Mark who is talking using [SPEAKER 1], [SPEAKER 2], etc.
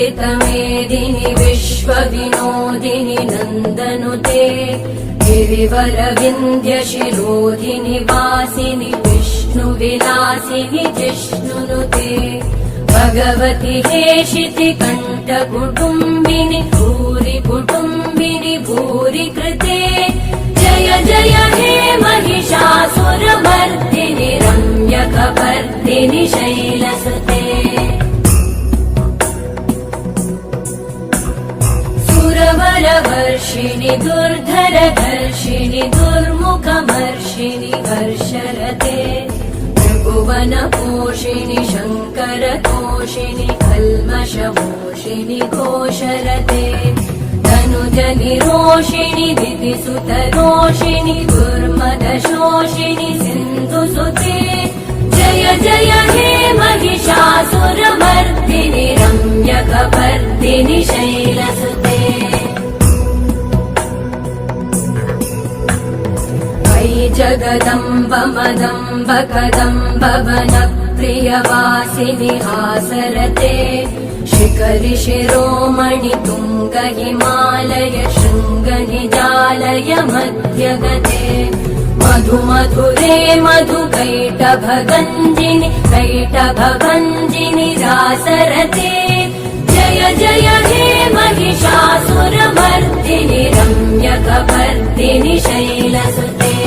[SPEAKER 1] दुरितमेदिनि विश्वविनोदिनि नन्दनुते गिरिवरविन्ध्यशिरोधिनि वासिनि विष्णुविलासिनि जिष्णुनुते भगवति हेशिति कण्ठकुटुम्बिनि भूरि कुटुम्बिनि भूरि कृते जय जय हे महिषासुरमर्दिनि रम्यकपर्दिनि शैलसुते सुरवरवर्षिणि दुर्धरधर्षिणि दुर्मुखमर्षिणि हर्षरते त्रिभुवनपोषिणि शङ्करतोषिणि कल्मषमोषिणि घोषरते तनुजनिरोषिणि दितिसुतरोषिणि दुर्मदशोषिणि सिन्धुसुते जय जय हे महिषासुरमर्दिनि रम्यकपर्दिनि शैलसुते जगदम्ब मदम्ब कदम्ब वनप्रियवासिनि हासरते शिखरि शिरोमणि तुङ्ग हिमालय शृङ्गनिजालय मध्यगते मधुमधुरे मधुकैटभगञ्जिनि कैटभभञ्जिनि रासरते जय जय हे महिषासुरमर्दिनि रम्यकपर्दिनि शैलसुते